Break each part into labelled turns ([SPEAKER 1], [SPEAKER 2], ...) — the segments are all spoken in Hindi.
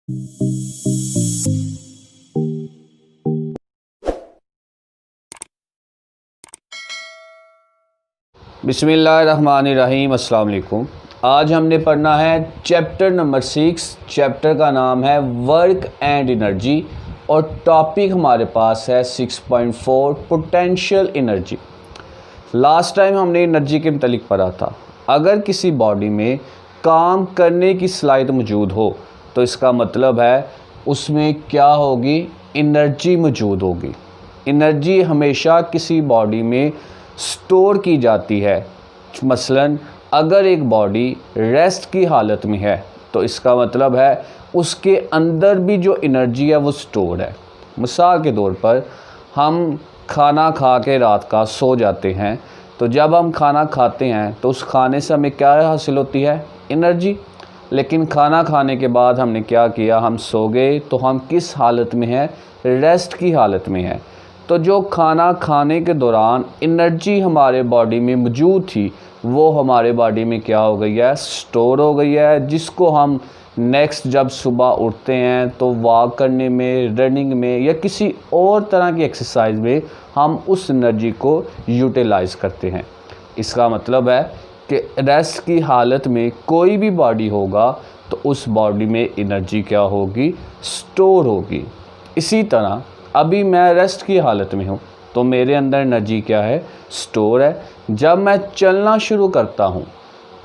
[SPEAKER 1] बिस्मिल्लाहिर्रहमानिर्रहीम। अस्सलाम वालेकुम। आज हमने पढ़ना है चैप्टर नंबर 6। चैप्टर का नाम है वर्क एंड एनर्जी और टॉपिक हमारे पास है 6.4 पोटेंशियल एनर्जी। लास्ट टाइम हमने एनर्जी के मतलब पढ़ा था। अगर किसी बॉडी में काम करने की सलाहियत मौजूद हो तो इसका मतलब है उसमें क्या होगी, एनर्जी मौजूद होगी। एनर्जी हमेशा किसी बॉडी में स्टोर की जाती है। मसलन अगर एक बॉडी रेस्ट की हालत में है तो इसका मतलब है उसके अंदर भी जो एनर्जी है वो स्टोर है। मिसाल के तौर पर हम खाना खा के रात का सो जाते हैं, तो जब हम खाना खाते हैं तो उस खाने से हमें क्या हासिल होती है, एनर्जी। लेकिन खाना खाने के बाद हमने क्या किया, हम सो गए, तो हम किस हालत में हैं, रेस्ट की हालत में हैं। तो जो खाना खाने के दौरान एनर्जी हमारे बॉडी में मौजूद थी वो हमारे बॉडी में क्या हो गई है, स्टोर हो गई है, जिसको हम नेक्स्ट जब सुबह उठते हैं तो वॉक करने में, रनिंग में या किसी और तरह की एक्सरसाइज में हम उस एनर्जी को यूटिलाइज़ करते हैं। इसका मतलब है कि रेस्ट की हालत में कोई भी बॉडी होगा तो उस बॉडी में एनर्जी क्या होगी, स्टोर होगी। इसी तरह अभी मैं रेस्ट की हालत में हूँ तो मेरे अंदर एनर्जी क्या है, स्टोर है। जब मैं चलना शुरू करता हूँ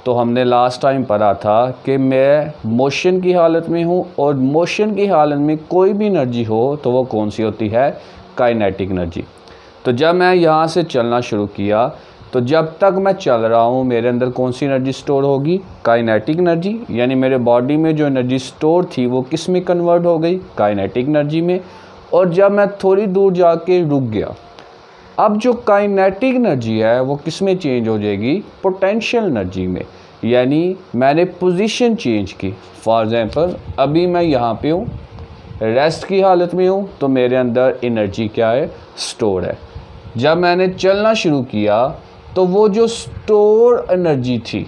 [SPEAKER 1] तो हमने लास्ट टाइम पढ़ा था कि मैं मोशन की हालत में हूँ और मोशन की हालत में कोई भी एनर्जी हो तो वो कौन सी होती है, काइनेटिक एनर्जी। तो जब मैं यहाँ से चलना शुरू किया तो जब तक मैं चल रहा हूँ मेरे अंदर कौन सी एनर्जी स्टोर होगी, काइनेटिक एनर्जी। यानी मेरे बॉडी में जो एनर्जी स्टोर थी वो किस में कन्वर्ट हो गई, काइनेटिक एनर्जी में। और जब मैं थोड़ी दूर जाके रुक गया, अब जो काइनेटिक एनर्जी है वो किस में चेंज हो जाएगी, पोटेंशियल एनर्जी में। यानी मैंने पोजीशन चेंज की। फॉर एग्जांपल अभी मैं यहाँ पे हूँ, रेस्ट की हालत में हूँ, तो मेरे अंदर एनर्जी क्या है, स्टोर है। जब मैंने चलना शुरू किया तो वो जो स्टोर एनर्जी थी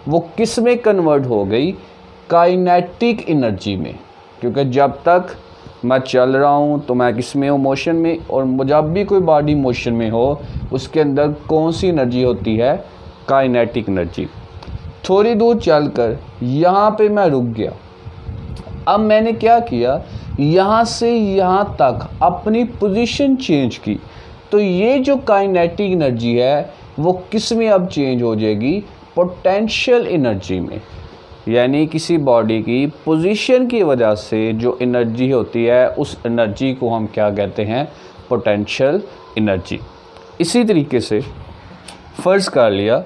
[SPEAKER 1] वो किस में कन्वर्ट हो गई, काइनेटिक एनर्जी में। क्योंकि जब तक मैं चल रहा हूँ तो मैं किस में हूँ, मोशन में। और जब भी कोई बॉडी मोशन में हो उसके अंदर कौन सी एनर्जी होती है, काइनेटिक एनर्जी। थोड़ी दूर चलकर यहाँ पे मैं रुक गया। अब मैंने क्या किया, यहाँ से यहाँ तक अपनी पोजीशन चेंज की, तो ये जो काइनेटिक एनर्जी है वो किस में अब चेंज हो जाएगी, पोटेंशियल एनर्जी में। यानी किसी बॉडी की पोजीशन की वजह से जो एनर्जी होती है उस एनर्जी को हम क्या कहते हैं, पोटेंशियल एनर्जी। इसी तरीके से फ़र्ज़ कर लिया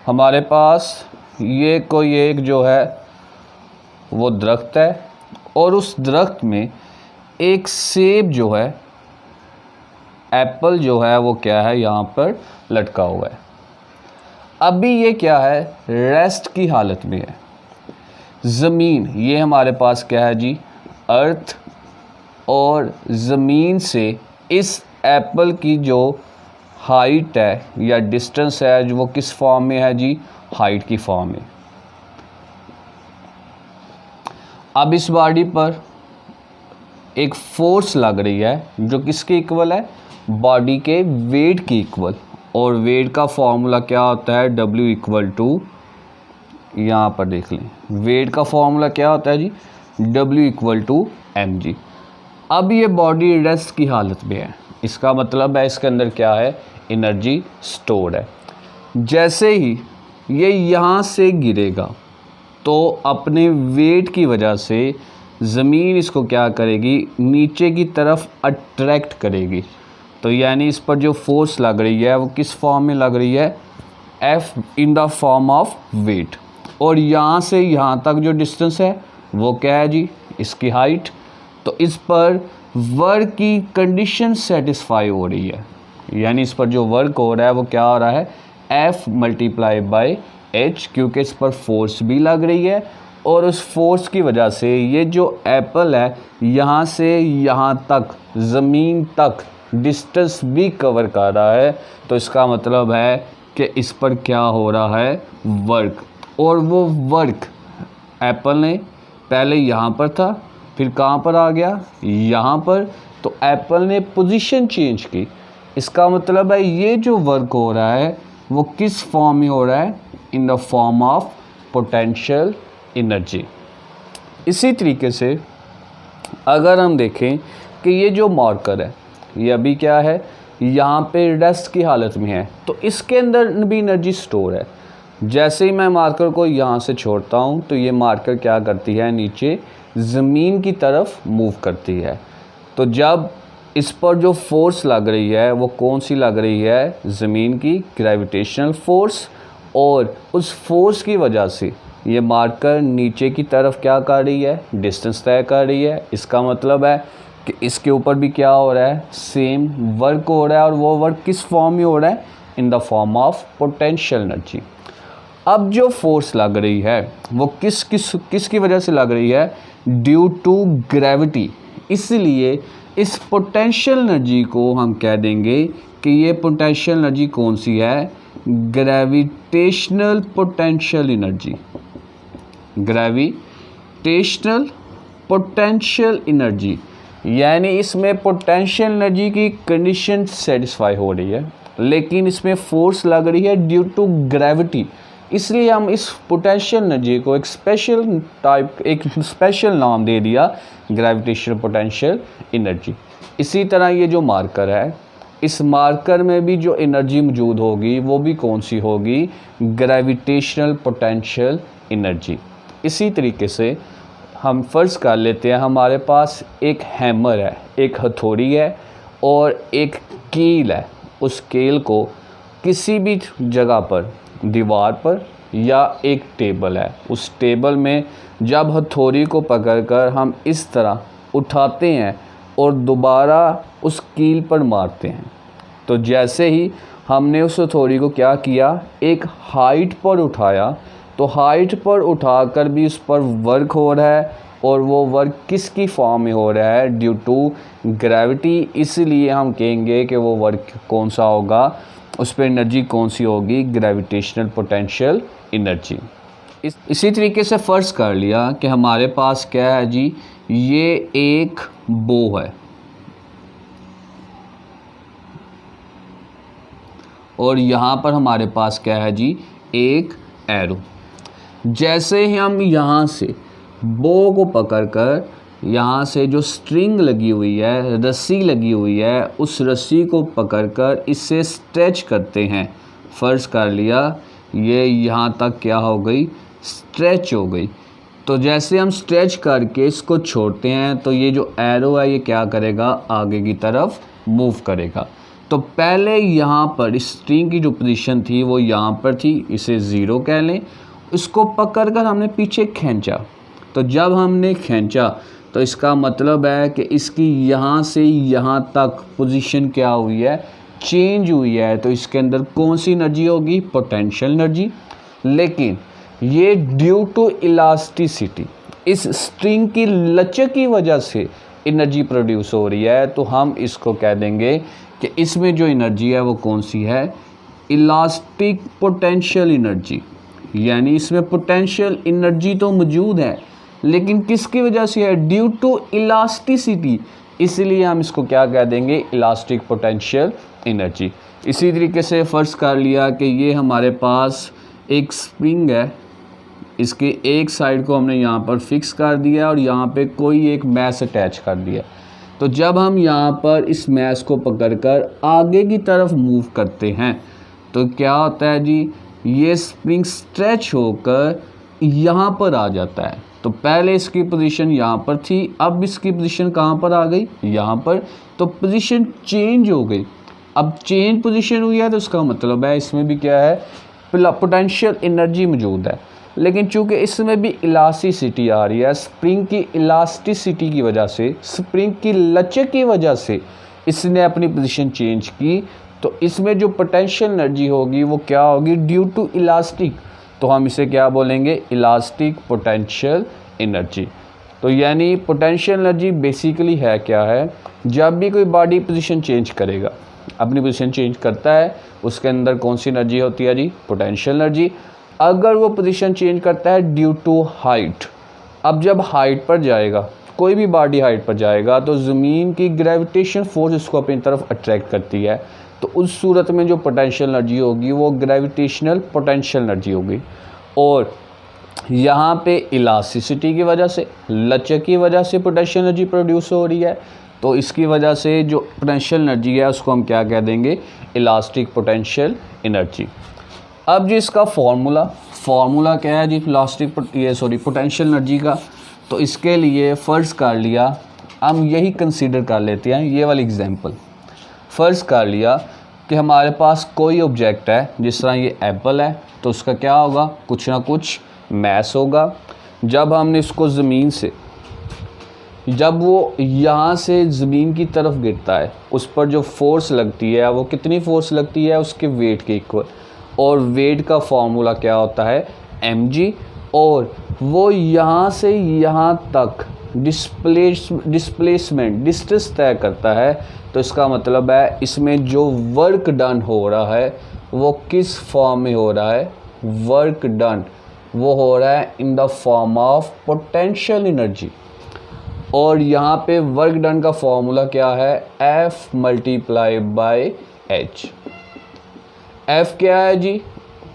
[SPEAKER 1] हमारे पास ये कोई एक जो है वो दरख्त है और उस दरख्त में एक सेब जो है, एप्पल जो है वो क्या है, यहाँ पर लटका हुआ है। अभी ये क्या है, रेस्ट की हालत में है। ज़मीन ये हमारे पास क्या है जी, अर्थ। और ज़मीन से इस एप्पल की जो हाइट है या डिस्टेंस है जो वो किस फॉर्म में है जी, हाइट की फॉर्म में। अब इस बॉडी पर एक फोर्स लग रही है जो किसके इक्वल है, बॉडी के वेट की इक्वल। और वेट का फॉर्मूला क्या होता है, W इक्वल टू, यहाँ पर देख लें, वेट का फॉर्मूला क्या होता है जी, W इक्वल टू mg। अब ये बॉडी रेस्ट की हालत में है, इसका मतलब है इसके अंदर क्या है, एनर्जी स्टोर्ड है। जैसे ही ये यहाँ से गिरेगा तो अपने वेट की वजह से ज़मीन इसको क्या करेगी, नीचे की तरफ अट्रैक्ट करेगी। तो यानी इस पर जो फोर्स लग रही है वो किस फॉर्म में लग रही है, F in the form of weight. और यहाँ से यहाँ तक जो डिस्टेंस है वो क्या है जी, इसकी हाइट। तो इस पर वर्क की कंडीशन सेटिस्फाई हो रही है। यानी इस पर जो वर्क हो रहा है वो क्या हो रहा है, F मल्टीप्लाई बाई H, क्योंकि इस पर फोर्स भी लग रही है। और उस फोर्स की वजह से ये जो एप्पल है यहाँ से यहाँ तक ज़मीन तक डिस्टेंस भी कवर कर रहा है। तो इसका मतलब है कि इस पर क्या हो रहा है, वर्क। और वो वर्क एप्पल ने पहले यहाँ पर था, फिर कहाँ पर आ गया, यहाँ पर। तो एप्पल ने पोजीशन चेंज की। इसका मतलब है ये जो वर्क हो रहा है वो किस फॉर्म में हो रहा है, इन the form of potential energy. इसी तरीके से अगर हम देखें कि ये जो मार्कर है ये अभी क्या है, यहाँ पे रेस्ट की हालत में है, तो इसके अंदर भी एनर्जी स्टोर है। जैसे ही मैं मार्कर को यहाँ से छोड़ता हूँ तो ये मार्कर क्या करती है, नीचे ज़मीन की तरफ मूव करती है। तो जब इस पर जो फोर्स लग रही है वो कौन सी लग रही है, ज़मीन की ग्रेविटेशनल फोर्स, और उस फोर्स की वजह से ये मार्कर नीचे की तरफ क्या कर रही है, डिस्टेंस तय कर रही है। इसका मतलब है कि इसके ऊपर भी क्या हो रहा है, सेम वर्क हो रहा है, और वो वर्क किस फॉर्म में हो रहा है, इन the form of potential energy. अब जो फोर्स लग रही है वो किसकी वजह से लग रही है, ड्यू टू ग्रेविटी। इसलिए इस पोटेंशियल एनर्जी को हम कह देंगे कि ये पोटेंशियल एनर्जी कौन सी है, gravitational potential energy. Gravitational potential energy, यानी इसमें पोटेंशियल एनर्जी की कंडीशन सेटिस्फाई हो रही है, लेकिन इसमें फोर्स लग रही है ड्यू टू ग्रेविटी। इसलिए हम इस पोटेंशियल एनर्जी को एक स्पेशल नाम दे दिया, ग्रेविटेशनल पोटेंशियल एनर्जी। इसी तरह ये जो मार्कर है, इस मार्कर में भी जो एनर्जी मौजूद होगी वो भी कौन सी होगी, ग्रेविटेशनल पोटेंशियल एनर्जी। इसी तरीके से हम फ़र्ज़ कर लेते हैं हमारे पास एक हैमर है, एक हथौड़ी है और एक कील है। उस कील को किसी भी जगह पर, दीवार पर या एक टेबल है, उस टेबल में जब हथौड़ी को पकड़कर हम इस तरह उठाते हैं और दोबारा उस कील पर मारते हैं, तो जैसे ही हमने उस हथौड़ी को क्या किया, एक हाइट पर उठाया, तो हाइट पर उठाकर भी उस पर वर्क हो रहा है, और वो वर्क किसकी फॉर्म में हो रहा है, ड्यू टू ग्रेविटी। इसलिए हम कहेंगे कि वो वर्क कौन सा होगा, उस पर एनर्जी कौन सी होगी, ग्रेविटेशनल पोटेंशियल एनर्जी। इसी तरीके से फ़र्ज़ कर लिया कि हमारे पास क्या है जी, ये एक बो है और यहाँ पर हमारे पास क्या है जी, एक एरो। जैसे ही हम यहाँ से बो को पकड़कर यहाँ से जो स्ट्रिंग लगी हुई है, रस्सी लगी हुई है, उस रस्सी को पकड़कर इससे स्ट्रेच करते हैं। फ़र्ज़ कर लिया ये यहाँ तक क्या हो गई, स्ट्रेच हो गई। तो जैसे हम स्ट्रेच करके इसको छोड़ते हैं तो ये जो एरो है ये क्या करेगा, आगे की तरफ मूव करेगा। तो पहले यहाँ पर इस स्ट्रिंग की जो पोजीशन थी वो यहाँ पर थी, इसे 0 कह लें। इसको पकड़कर हमने पीछे खींचा, तो जब हमने खींचा तो इसका मतलब है कि इसकी यहाँ से यहाँ तक पोजीशन क्या हुई है, चेंज हुई है। तो इसके अंदर कौन सी एनर्जी होगी, पोटेंशियल एनर्जी। लेकिन ये ड्यू टू इलास्टिसिटी, इस स्ट्रिंग की लचक की वजह से एनर्जी प्रोड्यूस हो रही है। तो हम इसको कह देंगे कि इसमें जो एनर्जी है वो कौन सी है, इलास्टिक पोटेंशियल एनर्जी। यानी इसमें पोटेंशियल एनर्जी तो मौजूद है, लेकिन किसकी वजह से है, ड्यू टू इलास्टिसिटी। इसलिए हम इसको क्या कह देंगे, इलास्टिक पोटेंशियल एनर्जी। इसी तरीके से फ़र्ज़ कर लिया कि ये हमारे पास एक स्प्रिंग है, इसके एक साइड को हमने यहाँ पर फिक्स कर दिया और यहाँ पे कोई एक मैस अटैच कर दिया। तो जब हम यहाँ पर इस मैस को पकड़कर आगे की तरफ मूव करते हैं तो क्या होता है जी, ये स्प्रिंग स्ट्रेच होकर यहाँ पर आ जाता है। तो पहले इसकी पोजीशन यहाँ पर थी, अब इसकी पोजीशन कहाँ पर आ गई, यहाँ पर। तो पोजीशन चेंज हो गई। अब चेंज पोजीशन हुई है तो इसका मतलब है इसमें भी क्या है, पोटेंशियल एनर्जी मौजूद है। लेकिन चूँकि इसमें भी इलास्टिसिटी आ रही है, स्प्रिंग की इलास्टिसिटी की वजह से, स्प्रिंग की लचक की वजह से इसने अपनी पोजीशन चेंज की। तो इसमें जो पोटेंशियल एनर्जी होगी वो क्या होगी, ड्यू टू इलास्टिक। तो हम इसे क्या बोलेंगे, इलास्टिक पोटेंशियल एनर्जी। तो यानी पोटेंशियल एनर्जी बेसिकली है क्या है, जब भी कोई बॉडी पोजीशन चेंज करेगा, अपनी पोजीशन चेंज करता है, उसके अंदर कौन सी एनर्जी होती है जी, पोटेंशियल एनर्जी। अगर वो पोजीशन चेंज करता है ड्यू टू हाइट, अब जब हाइट पर जाएगा, कोई भी बॉडी हाइट पर जाएगा तो ज़मीन की ग्रेविटेशन फोर्स इसको अपनी तरफ अट्रैक्ट करती है। तो उस सूरत में जो पोटेंशियल एनर्जी होगी वो ग्रेविटेशनल पोटेंशियल एनर्जी होगी। और यहाँ पे इलास्टिसिटी की वजह से, लचक की वजह से पोटेंशियल एनर्जी प्रोड्यूस हो रही है। तो इसकी वजह से जो पोटेंशियल एनर्जी है उसको हम क्या कह देंगे, इलास्टिक पोटेंशियल एनर्जी। अब जी इसका फार्मूला क्या है जी पोटेंशियल एनर्जी का। तो इसके लिए फ़र्ज़ कर लिया, हम यही कंसीडर कर लेते हैं, ये वाली एग्जांपल फ़र्ज़ कर लिया कि हमारे पास कोई ऑब्जेक्ट है, जिस तरह ये एप्पल है, तो उसका क्या होगा, कुछ ना कुछ मैस होगा। जब हमने इसको ज़मीन से, जब वो यहाँ से ज़मीन की तरफ गिरता है, उस पर जो फोर्स लगती है वो कितनी फोर्स लगती है, उसके वेट के इक्वल। और वेट का फार्मूला क्या होता है, mg। और वो यहाँ से यहाँ तक डिस्प्लेसमेंट डिस्टेंस तय करता है। तो इसका मतलब है इसमें जो वर्क डन हो रहा है वो किस फॉर्म में हो रहा है, वर्क डन वो हो रहा है इन the form of potential energy. और यहाँ पे वर्क डन का फॉर्मूला क्या है, F multiply by H। F क्या है जी,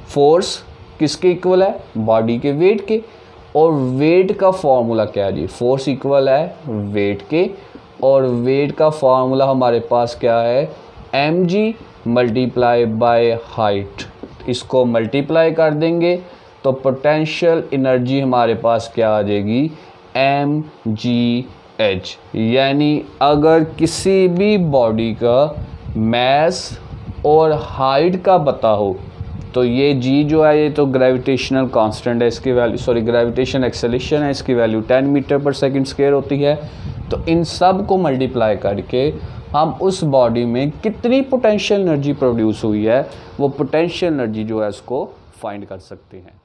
[SPEAKER 1] फोर्स किसके इक्वल है, बॉडी के वेट के। और वेट का फॉर्मूला क्या है जी, फोर्स इक्वल है वेट के। और वेट का फॉर्मूला हमारे पास क्या है, mg मल्टीप्लाई बाय हाइट। इसको मल्टीप्लाई कर देंगे तो पोटेंशियल एनर्जी हमारे पास क्या आ जाएगी, mgh। यानी अगर किसी भी बॉडी का मैस और हाइट का पता हो तो ये g जो है ये तो ग्रेविटेशनल कांस्टेंट है, इसकी वैल्यू ग्रेविटेशन एक्सेलेरेशन है, इसकी वैल्यू 10 मीटर पर सेकंड स्क्वायर होती है। तो इन सब को मल्टीप्लाई करके हम उस बॉडी में कितनी पोटेंशियल एनर्जी प्रोड्यूस हुई है वो पोटेंशियल एनर्जी जो है उसको फाइंड कर सकते हैं।